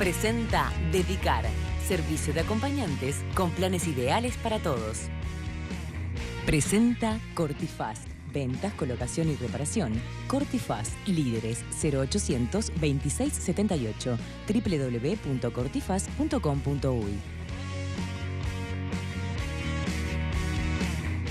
Presenta Dedicar, servicio de acompañantes con planes ideales para todos. Presenta Cortifast, ventas, colocación y reparación. Cortifast, líderes 0800 2678, www.cortifast.com.uy.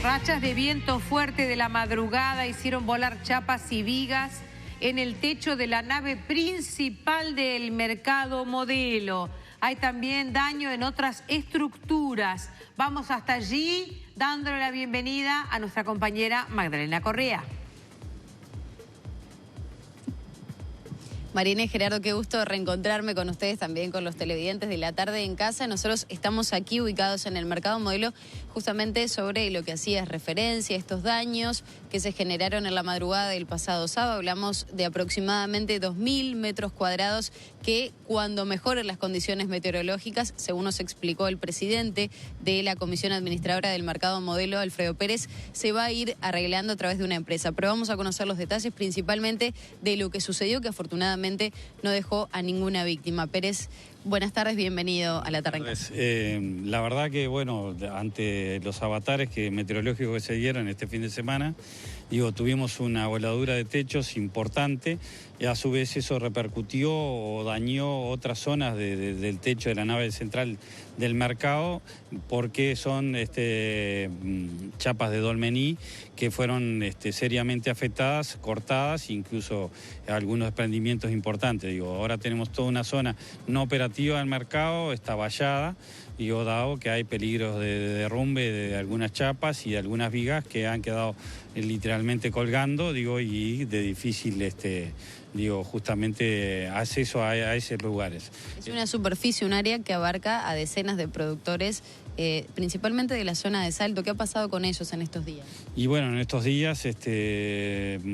Rachas de viento fuerte de la madrugada hicieron volar chapas y vigas en el techo de la nave principal del Mercado Modelo. Hay también daño en otras estructuras. Vamos hasta allí dándole la bienvenida a nuestra compañera Magdalena Correa. Marina y Gerardo, qué gusto reencontrarme con ustedes, también con los televidentes de La Tarde en Casa. Nosotros estamos aquí ubicados en el Mercado Modelo justamente sobre lo que hacías referencia, estos daños que se generaron en la madrugada del pasado sábado. Hablamos de aproximadamente 2.000 metros cuadrados que cuando mejoren las condiciones meteorológicas, según nos explicó el presidente de la Comisión Administradora del Mercado Modelo, Alfredo Pérez, se va a ir arreglando a través de una empresa. Pero vamos a conocer los detalles principalmente de lo que sucedió, que afortunadamente no dejó a ninguna víctima. Pérez, buenas tardes, bienvenido a La Tarde en Casa. La verdad que, bueno, ante los avatares meteorológicos que se dieron este fin de semana, tuvimos una voladura de techos importante y a su vez eso repercutió o dañó otras zonas del techo de la nave central del mercado, porque son chapas de dolmení que fueron seriamente afectadas, cortadas, incluso algunos desprendimientos importantes. Ahora tenemos toda una zona no operativa del mercado, está vallada, dado que hay peligros de derrumbe de algunas chapas y de algunas vigas que han quedado literalmente colgando, y de difícil justamente acceso a esos lugares. Es una superficie, un área que abarca a decenas de productores, principalmente de la zona de Salto. ¿Qué ha pasado con ellos en estos días? Y bueno, en estos días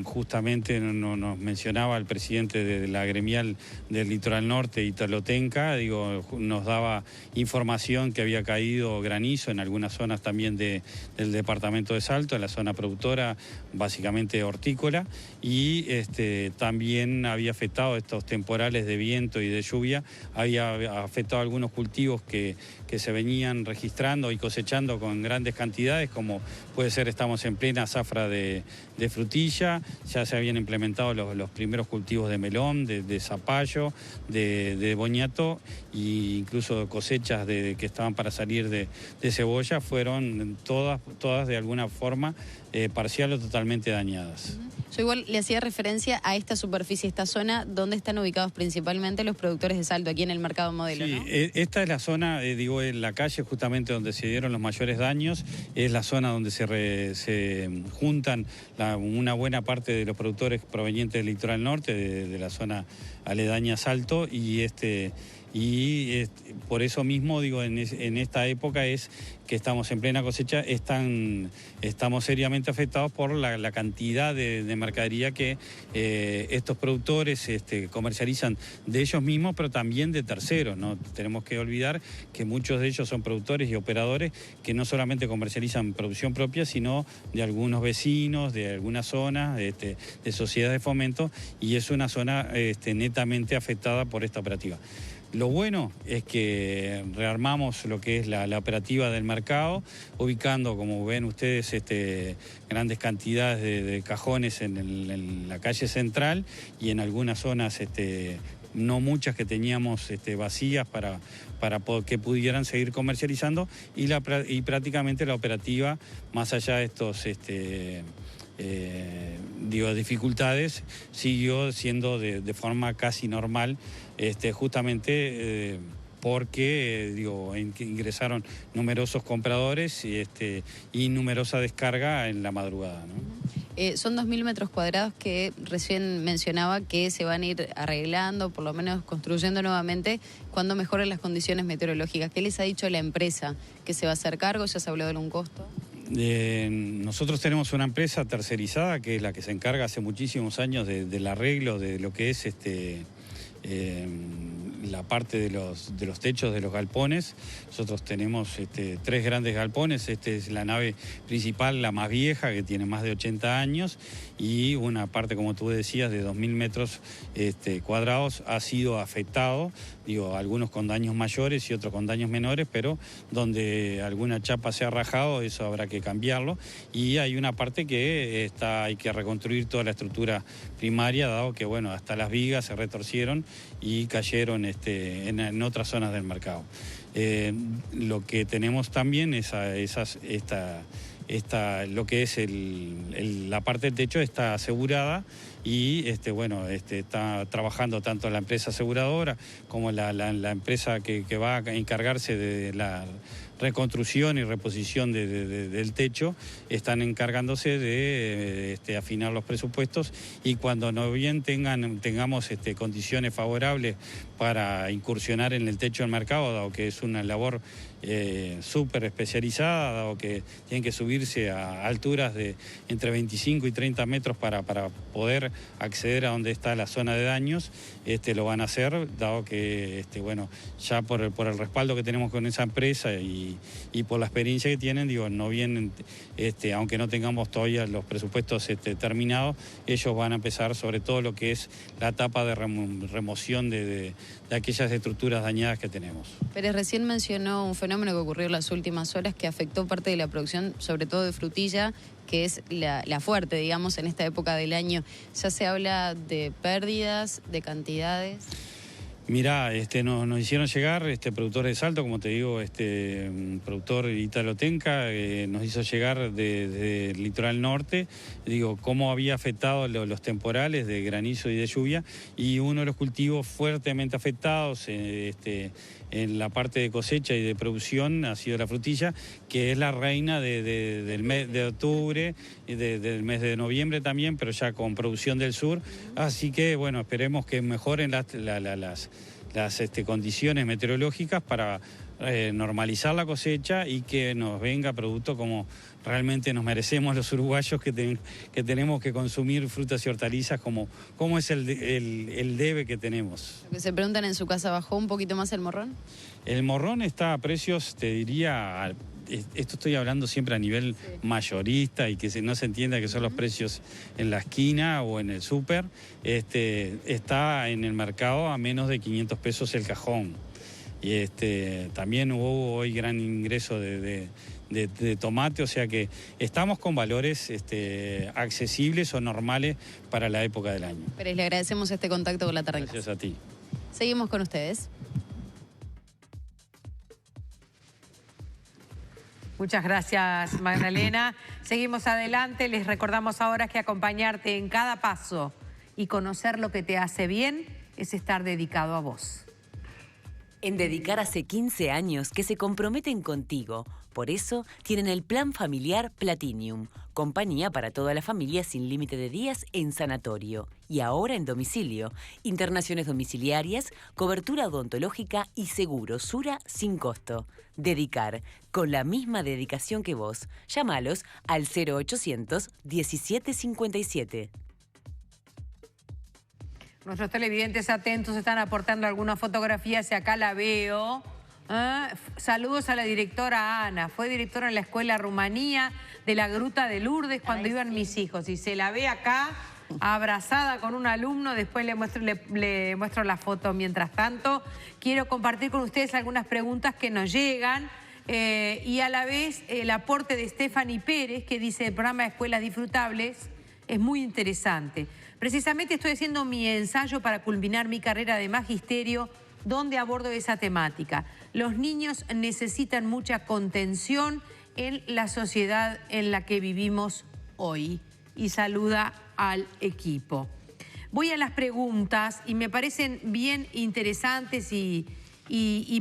justamente nos mencionaba el presidente de la gremial del Litoral Norte, Italo Tenca, nos daba información que había caído granizo en algunas zonas también del departamento de Salto, en la zona productora, básicamente hortícola, y también había afectado estos temporales de viento y de lluvia, había afectado algunos cultivos que se venían registrando y cosechando con grandes cantidades, como puede ser, estamos en plena zafra de frutilla, ya se habían implementado los primeros cultivos de melón, de zapallo, de boñato, e incluso cosechas que estaban para salir de cebolla, fueron todas de alguna forma parcial o totalmente dañadas. Yo igual le hacía referencia a esta superficie, esta zona donde están ubicados principalmente los productores de Salto, aquí en el Mercado Modelo, ¿no? Sí, esta es la zona, en la calle justamente donde se dieron los mayores daños, es la zona donde se juntan una buena parte de los productores provenientes del Litoral Norte, de la zona aledaña a Salto, y por eso mismo, en esta época es que estamos en plena cosecha, estamos seriamente afectados por la cantidad de mercadería que estos productores comercializan de ellos mismos, pero también de terceros. No tenemos que olvidar que muchos de ellos son productores y operadores que no solamente comercializan producción propia, sino de algunos vecinos, de algunas zonas, de sociedades de fomento, y es una zona netamente afectada por esta operativa. Lo bueno es que rearmamos lo que es la operativa del mercado, ubicando, como ven ustedes, grandes cantidades de cajones en la calle central y en algunas zonas, no muchas, que teníamos vacías para que pudieran seguir comercializando, y prácticamente la operativa, más allá de estos dificultades, siguió siendo de forma casi normal, justamente porque ingresaron numerosos compradores y numerosa descarga en la madrugada, ¿no? Son 2.000 metros cuadrados que recién mencionaba que se van a ir arreglando, por lo menos construyendo nuevamente, cuando mejoren las condiciones meteorológicas. ¿Qué les ha dicho la empresa? ¿Que se va a hacer cargo? ¿Ya se habló de algún costo? Nosotros tenemos una empresa tercerizada que es la que se encarga hace muchísimos años del arreglo de lo que es la parte de los techos de los galpones. Nosotros tenemos 3 grandes galpones. Este es la nave principal, la más vieja, que tiene más de 80 años, y una parte, como tú decías, de 2.000 metros cuadrados ha sido afectado, algunos con daños mayores y otros con daños menores, pero donde alguna chapa se ha rajado, eso habrá que cambiarlo. Y hay una parte que hay que reconstruir toda la estructura primaria, dado que, bueno, hasta las vigas se retorcieron y cayeron en otras zonas del mercado. Lo que tenemos también es lo que es la parte del techo está asegurada y está trabajando tanto la empresa aseguradora como la empresa que va a encargarse de la reconstrucción y reposición del techo. Están encargándose de afinar los presupuestos, y cuando no bien tengamos condiciones favorables para incursionar en el techo del mercado, dado que es una labor súper especializada, dado que tienen que subirse a alturas de entre 25 y 30 metros para poder acceder a donde está la zona de daños, lo van a hacer, dado que ya por el respaldo que tenemos con esa empresa y por la experiencia que tienen, no vienen, aunque no tengamos todavía los presupuestos terminados, ellos van a empezar sobre todo lo que es la etapa de remoción de aquellas estructuras dañadas que tenemos. Pérez recién mencionó un fenómeno que ocurrió en las últimas horas que afectó parte de la producción, sobre todo de frutilla, que es la fuerte, digamos, en esta época del año. ¿Ya se habla de pérdidas, de cantidades? Mirá, nos hicieron llegar, productor de Salto, como te digo, productor Italo Tenca, nos hizo llegar desde el litoral norte, cómo había afectado los temporales de granizo y de lluvia, y uno de los cultivos fuertemente afectados en la parte de cosecha y de producción ha sido la frutilla, que es la reina del mes de octubre, del mes de noviembre también, pero ya con producción del sur. Así que, bueno, esperemos que mejoren las condiciones meteorológicas para normalizar la cosecha y que nos venga producto como realmente nos merecemos los uruguayos, que tenemos que consumir frutas y hortalizas como es el debe que tenemos. Lo que se preguntan en su casa, ¿bajó un poquito más el morrón? El morrón está a precios, te diría, esto estoy hablando siempre a nivel mayorista y que no se entienda que son los precios en la esquina o en el súper, está en el mercado a menos de 500 pesos el cajón. Y también hubo hoy gran ingreso de tomate, o sea que estamos con valores accesibles o normales para la época del año. Pérez, le agradecemos este contacto con La Tarde en Casa. Gracias a ti. Seguimos con ustedes. Muchas gracias, Magdalena. Seguimos adelante. Les recordamos ahora que acompañarte en cada paso y conocer lo que te hace bien es estar dedicado a vos. En Dedicar hace 15 años que se comprometen contigo. Por eso tienen el Plan Familiar Platinum, compañía para toda la familia sin límite de días en sanatorio. Y ahora en domicilio, internaciones domiciliarias, cobertura odontológica y seguro Sura sin costo. Dedicar, con la misma dedicación que vos. Llámalos al 0800 1757. Nuestros televidentes atentos están aportando algunas fotografías y acá la veo. Saludos a la directora Ana. Fue directora en la escuela Rumanía de la Gruta de Lourdes cuando iban mis hijos. Y se la ve acá abrazada con un alumno. Después le muestro la foto. Mientras tanto, quiero compartir con ustedes algunas preguntas que nos llegan. Y a la vez el aporte de Stephanie Pérez, que dice: el programa de Escuelas Disfrutables es muy interesante. Precisamente estoy haciendo mi ensayo para culminar mi carrera de magisterio, donde abordo esa temática. Los niños necesitan mucha contención en la sociedad en la que vivimos hoy. Y saluda al equipo. Voy a las preguntas y me parecen bien interesantes y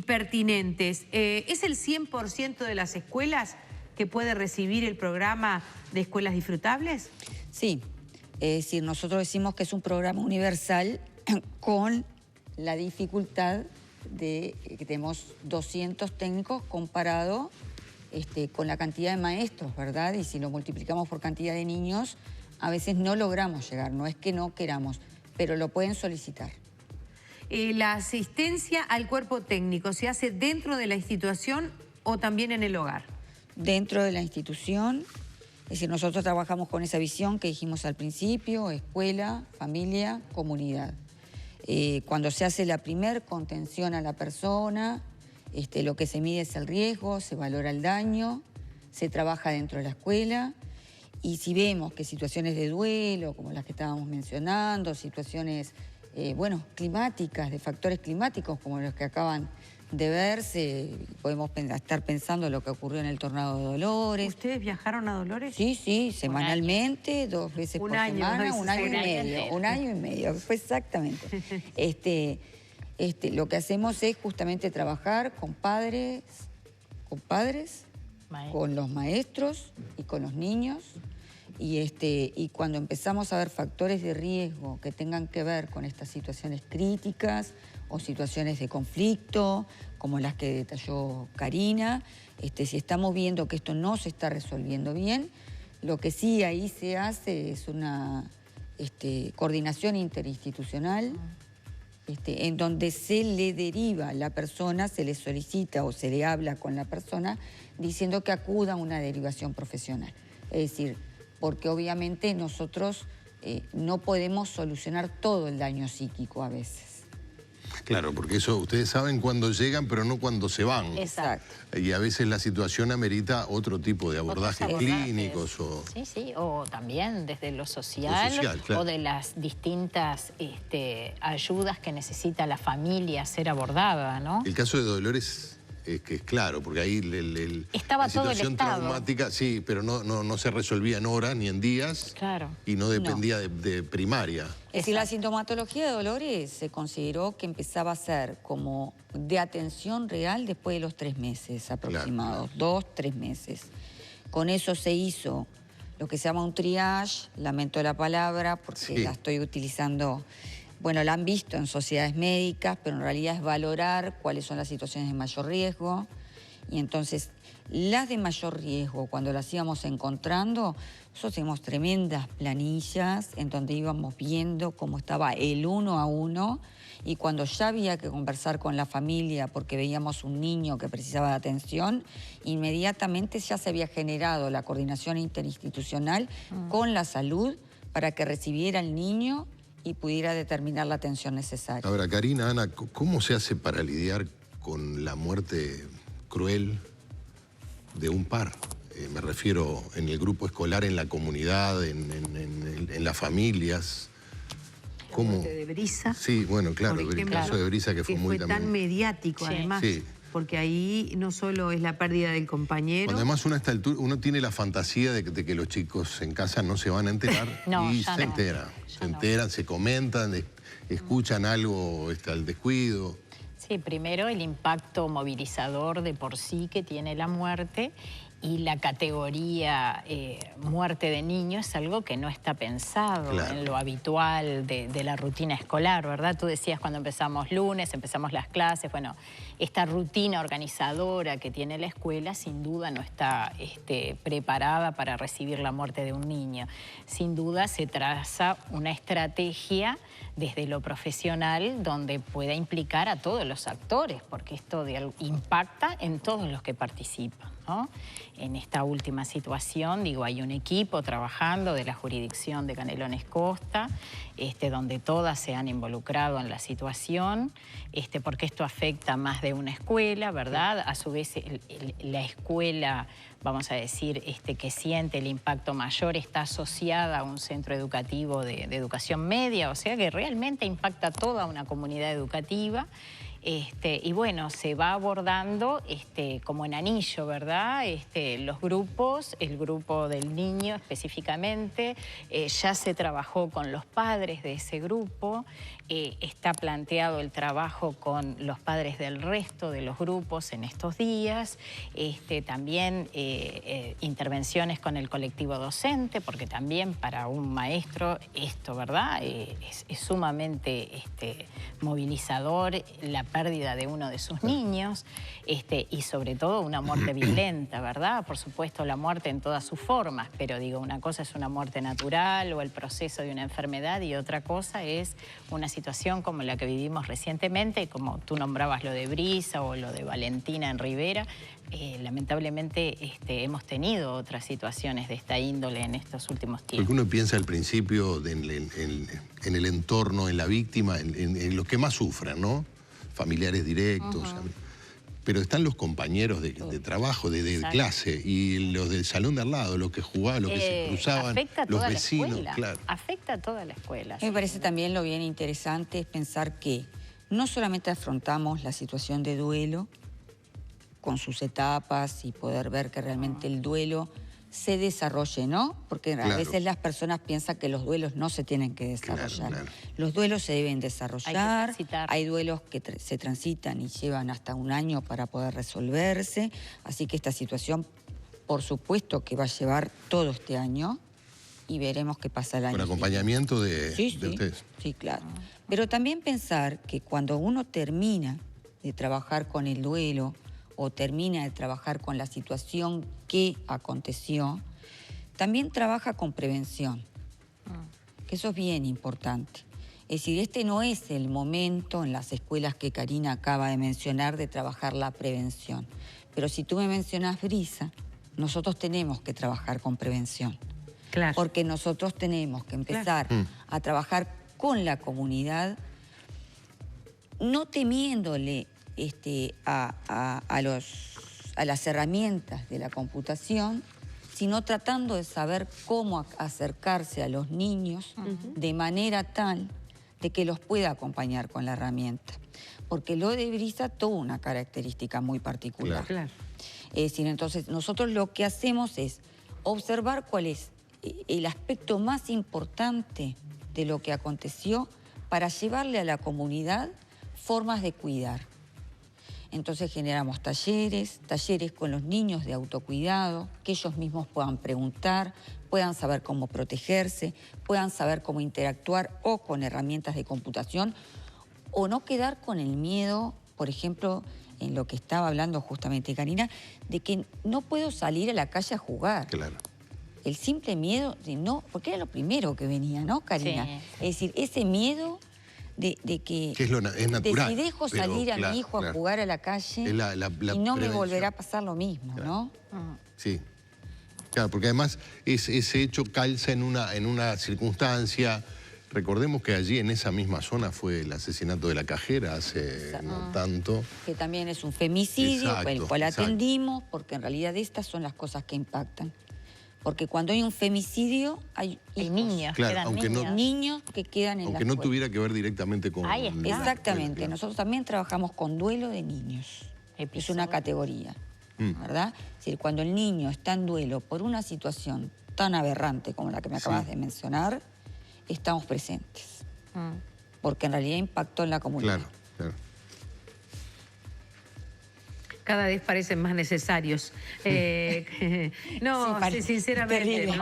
pertinentes. ¿Es el 100% de las escuelas que puede recibir el programa de Escuelas Disfrutables? Sí. Es decir, nosotros decimos que es un programa universal con la dificultad de que tenemos 200 técnicos comparado con la cantidad de maestros, ¿verdad? Y si lo multiplicamos por cantidad de niños, a veces no logramos llegar. No es que no queramos, pero lo pueden solicitar. la asistencia al cuerpo técnico, ¿se hace dentro de la institución o también en el hogar? Dentro de la institución, es decir, nosotros trabajamos con esa visión que dijimos al principio: escuela, familia, comunidad. Cuando se hace la primer contención a la persona, lo que se mide es el riesgo, se valora el daño, se trabaja dentro de la escuela, y si vemos que situaciones de duelo, como las que estábamos mencionando, situaciones climáticas, de factores climáticos como los que acaban de verse, podemos estar pensando en lo que ocurrió en el tornado de Dolores. ¿Ustedes viajaron a Dolores? Sí, semanalmente, 2 veces por semana, un año y medio, fue exactamente. Lo que hacemos es justamente trabajar con padres, con los maestros y con los niños. Y cuando empezamos a ver factores de riesgo que tengan que ver con estas situaciones críticas o situaciones de conflicto, como las que detalló Karina, si estamos viendo que esto no se está resolviendo bien, lo que sí ahí se hace es una coordinación interinstitucional, en donde se le deriva a la persona, se le solicita o se le habla con la persona diciendo que acuda a una derivación profesional. Es decir, porque obviamente nosotros no podemos solucionar todo el daño psíquico a veces. Claro, porque eso ustedes saben cuándo llegan, pero no cuando se van. Exacto. Y a veces la situación amerita otro tipo de abordajes clínicos. Sí, o también desde lo social, claro. O de las distintas ayudas que necesita la familia ser abordada, ¿no? El caso de Dolores es que es claro, porque ahí estaba la todo el situación Estado. traumática, sí, pero no se resolvía en horas ni en días. Claro. Y no dependía de primaria. Es decir, la sintomatología de Dolores se consideró que empezaba a ser como de atención real después de los 3 meses aproximados, 2-3 meses. Con eso se hizo lo que se llama un triage, lamento la palabra porque la estoy utilizando, la han visto en sociedades médicas, pero en realidad es valorar cuáles son las situaciones de mayor riesgo. Y entonces, las de mayor riesgo, cuando las íbamos encontrando, nosotros teníamos tremendas planillas en donde íbamos viendo cómo estaba el 1 a 1, y cuando ya había que conversar con la familia porque veíamos un niño que precisaba de atención, inmediatamente ya se había generado la coordinación interinstitucional con la salud para que recibiera el niño y pudiera determinar la atención necesaria. Ahora, Karina, Ana, ¿cómo se hace para lidiar con la muerte cruel de un par? Me refiero en el grupo escolar, en la comunidad, en las familias. La muerte de Brisa. Sí, bueno, claro, el caso de Brisa que fue muy tan mediático, además. Sí. Porque ahí no solo es la pérdida del compañero. Cuando además uno a esta altura, uno tiene la fantasía de que los chicos en casa no se van a enterar y se enteran, se comentan, escuchan algo al descuido. Sí, primero el impacto movilizador de por sí que tiene la muerte, y la categoría muerte de niño es algo que no está pensado en lo habitual de la rutina escolar, ¿verdad? Tú decías cuando empezamos lunes, empezamos las clases, bueno, esta rutina organizadora que tiene la escuela sin duda no está preparada para recibir la muerte de un niño. Sin duda se traza una estrategia desde lo profesional donde pueda implicar a todos los actores, porque esto impacta en todos los que participan, ¿no? En esta última situación, hay un equipo trabajando de la jurisdicción de Canelones Costa, donde todas se han involucrado en la situación, porque esto afecta a más de una escuela, ¿verdad? A su vez, la escuela, vamos a decir, que siente el impacto mayor está asociada a un centro educativo de educación media, o sea que realmente impacta a toda una comunidad educativa. Y bueno, se va abordando como en anillo, ¿verdad? Los grupos, el grupo del niño específicamente, ya se trabajó con los padres de ese grupo, está planteado el trabajo con los padres del resto de los grupos en estos días, también intervenciones con el colectivo docente, porque también para un maestro esto, ¿verdad? Es sumamente movilizador la pérdida de uno de sus niños, y sobre todo una muerte violenta, ¿verdad? Por supuesto, la muerte en todas sus formas, pero digo, una cosa es una muerte natural o el proceso de una enfermedad y otra cosa es una situación como la que vivimos recientemente, como tú nombrabas lo de Brisa o lo de Valentina en Rivera. Lamentablemente hemos tenido otras situaciones de esta índole en estos últimos tiempos. Porque uno piensa al principio en el entorno, en la víctima, en los que más sufren, ¿no? Familiares directos. Pero están los compañeros de trabajo, de clase, y los del salón de al lado, los que jugaban, los que se cruzaban, afecta los toda vecinos. La escuela. Claro. Afecta a toda la escuela. Me parece también lo bien interesante es pensar que no solamente afrontamos la situación de duelo, con sus etapas y poder ver que realmente el duelo se desarrolle, ¿no? Porque a veces las personas piensan que los duelos no se tienen que desarrollar. Claro. Los duelos se deben desarrollar, hay duelos que se transitan y llevan hasta 1 año para poder resolverse, así que esta situación, por supuesto que va a llevar todo este año y veremos qué pasa el año. Con acompañamiento de Sí, ustedes. Sí, claro. Pero también pensar que cuando uno termina de trabajar con el duelo, o termina de trabajar con la situación que aconteció, también trabaja con prevención, que eso es bien importante. Es decir, este no es el momento en las escuelas que Karina acaba de mencionar de trabajar la prevención. Pero si tú me mencionas Brisa, nosotros tenemos que trabajar con prevención. Claro. Porque nosotros tenemos que empezar a trabajar con la comunidad, no temiéndole a las herramientas de la computación, sino tratando de saber cómo acercarse a los niños de manera tal de que los pueda acompañar con la herramienta. Porque lo de Brisa tuvo una característica muy particular. Claro. Es decir, entonces nosotros lo que hacemos es observar cuál es el aspecto más importante de lo que aconteció para llevarle a la comunidad formas de cuidar. Entonces generamos talleres con los niños de autocuidado, que ellos mismos puedan preguntar, puedan saber cómo protegerse, puedan saber cómo interactuar o con herramientas de computación, o no quedar con el miedo, por ejemplo, en lo que estaba hablando justamente Karina, de que no puedo salir a la calle a jugar. Claro. El simple miedo de no, porque era lo primero que venía, ¿no, Karina? Sí. Es decir, ese miedo de que es natural. de si dejo salir a mi hijo a jugar a la calle y no me volverá a pasar lo mismo, ¿no? Sí. Claro, porque además ese hecho calza en una circunstancia. Recordemos que allí en esa misma zona fue el asesinato de la cajera hace no tanto. Que también es un femicidio, Exacto, el cual atendimos, porque en realidad estas son las cosas que impactan. Porque cuando hay un femicidio, hay niños, claro, quedan aunque niños. niños que quedan en la Aunque no escuela. tuviera que ver directamente con... Ahí está. Exactamente. Claro. Nosotros también trabajamos con duelo de niños. Es una categoría, ¿verdad? Es decir, cuando el niño está en duelo por una situación tan aberrante como la que me acabas de mencionar, estamos presentes. Porque en realidad impactó en la comunidad. Claro, claro. Cada vez parecen más necesarios. No, Sí, sinceramente, terrible.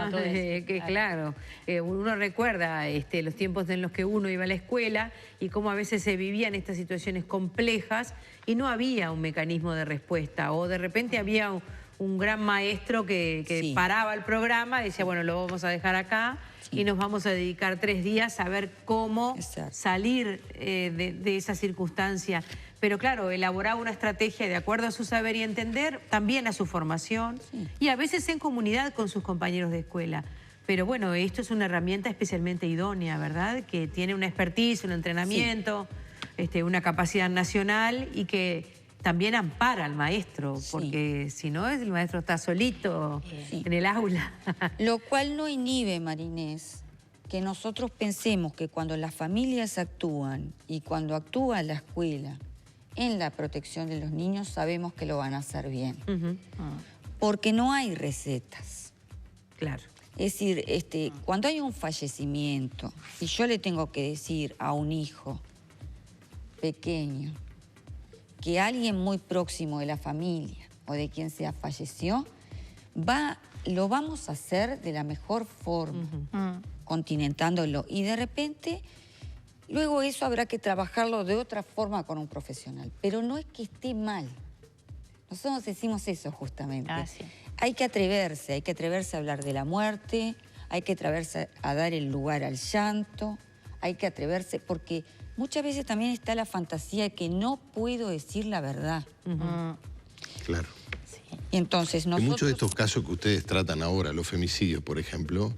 ¿no? Claro, uno recuerda los tiempos en los que uno iba a la escuela y cómo a veces se vivían estas situaciones complejas y no había un mecanismo de respuesta, o de repente había un gran maestro que paraba el programa y decía, bueno, lo vamos a dejar acá y nos vamos a dedicar 3 días a ver cómo salir de esa circunstancia. Pero claro, elaboraba una estrategia de acuerdo a su saber y entender, también a su formación y a veces en comunidad con sus compañeros de escuela. Pero bueno, esto es una herramienta especialmente idónea, ¿verdad? Que tiene una expertise, un entrenamiento, una capacidad nacional y que también ampara al maestro, porque si no, el maestro está solito en el aula. Lo cual no inhibe, Marinés, que nosotros pensemos que cuando las familias actúan y cuando actúa la escuela en la protección de los niños, sabemos que lo van a hacer bien. Porque no hay recetas. Claro. Es decir, cuando hay un fallecimiento y yo le tengo que decir a un hijo pequeño que alguien muy próximo de la familia o de quien sea falleció, lo vamos a hacer de la mejor forma, continentándolo. Y de repente Luego eso habrá que trabajarlo de otra forma con un profesional, pero no es que esté mal. Nosotros decimos eso justamente. Sí. Hay que atreverse a hablar de la muerte, hay que atreverse a dar el lugar al llanto, hay que atreverse, porque muchas veces también está la fantasía de que no puedo decir la verdad. Claro. Sí. Y entonces nosotros... En muchos de estos casos que ustedes tratan ahora, los femicidios, por ejemplo,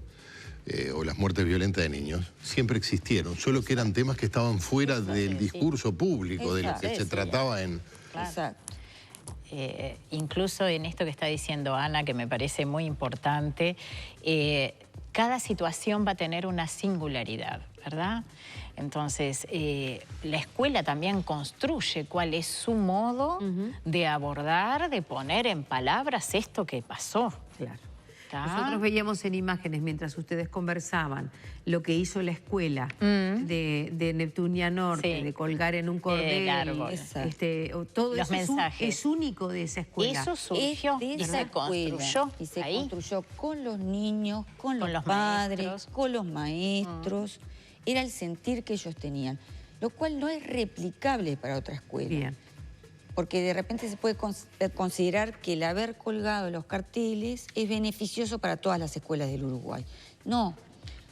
o las muertes violentas de niños, siempre existieron, solo que eran temas que estaban fuera del discurso público, de lo que se trataba en... Claro. Exacto. Incluso en esto que está diciendo Ana, que me parece muy importante, cada situación va a tener una singularidad, ¿verdad? Entonces, la escuela también construye cuál es su modo de abordar, de poner en palabras esto que pasó. Claro. Nosotros veíamos en imágenes, mientras ustedes conversaban, lo que hizo la escuela de Neptunia Norte, de colgar en un cordel. Todo los eso mensajes. Es único de esa escuela. Eso surgió Es de y esa se construyó. Y se ahí. construyó con los niños, con los los padres, maestros. con los maestros. Era el sentir que ellos tenían, lo cual no es replicable para otra escuela. Bien. Porque de repente se puede considerar que el haber colgado los carteles es beneficioso para todas las escuelas del Uruguay. No,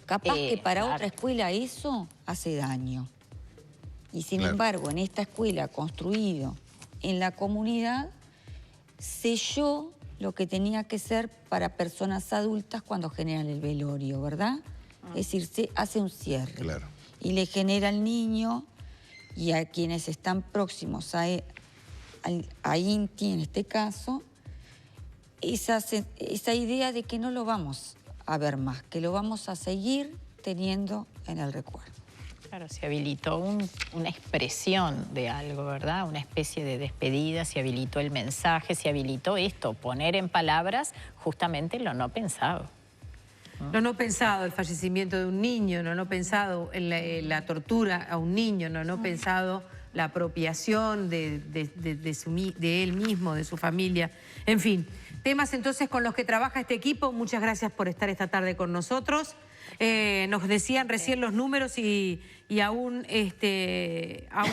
capaz que para otra escuela eso hace daño. Y sin embargo, en esta escuela construido en la comunidad, selló lo que tenía que ser para personas adultas cuando generan el velorio, ¿verdad? Es decir, se hace un cierre. Claro. Y le genera al niño y a quienes están próximos a INTI en este caso, esa idea de que no lo vamos a ver más, que lo vamos a seguir teniendo en el recuerdo. Claro, se habilitó una expresión de algo, ¿verdad? Una especie de despedida, se habilitó el mensaje, se habilitó esto, poner en palabras justamente lo no pensado. Lo no pensado, el fallecimiento de un niño, lo no pensado en la tortura a un niño, lo no pensado la apropiación de él mismo, de su familia. En fin, temas entonces con los que trabaja este equipo. Muchas gracias por estar esta tarde con nosotros. Nos decían recién los números y aún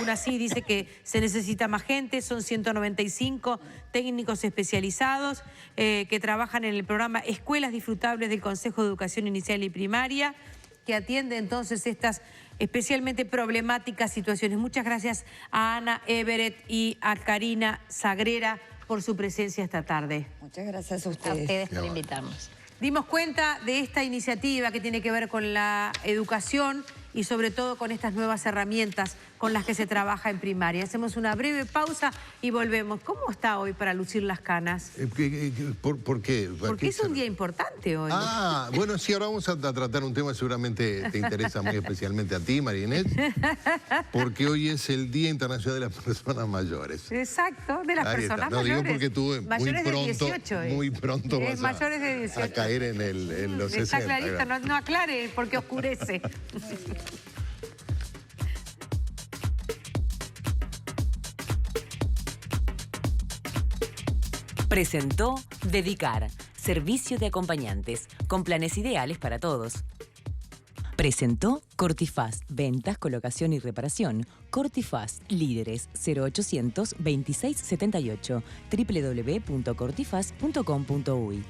así dice que se necesita más gente. Son 195 técnicos especializados que trabajan en el programa Escuelas Disfrutables del Consejo de Educación Inicial y Primaria, que atiende entonces estas especialmente problemáticas situaciones. Muchas gracias a Ana Everett y a Karina Sagrera por su presencia esta tarde. Muchas gracias a A ustedes. ustedes por invitarnos. Dimos cuenta de esta iniciativa que tiene que ver con la educación y sobre todo con estas nuevas herramientas con las que se trabaja en primaria. Hacemos una breve pausa y volvemos. ¿Cómo está hoy para lucir las canas? ¿Por qué? Porque es un día importante hoy. Ah, bueno, sí, ahora vamos a tratar un tema que seguramente te interesa muy especialmente a ti, María Inés, porque hoy es el Día Internacional de las Personas Mayores. Exacto, de las Ahí está. personas No, mayores. digo porque tuve mayores de 18, muy pronto vas mayores de 18. a caer en los 60. Está clarito, no aclare porque oscurece. Presentó Dedicar, servicio de acompañantes, con planes ideales para todos. Presentó Cortifaz, ventas, colocación y reparación. Cortifaz, líderes 0800 2678, www.cortifaz.com.uy.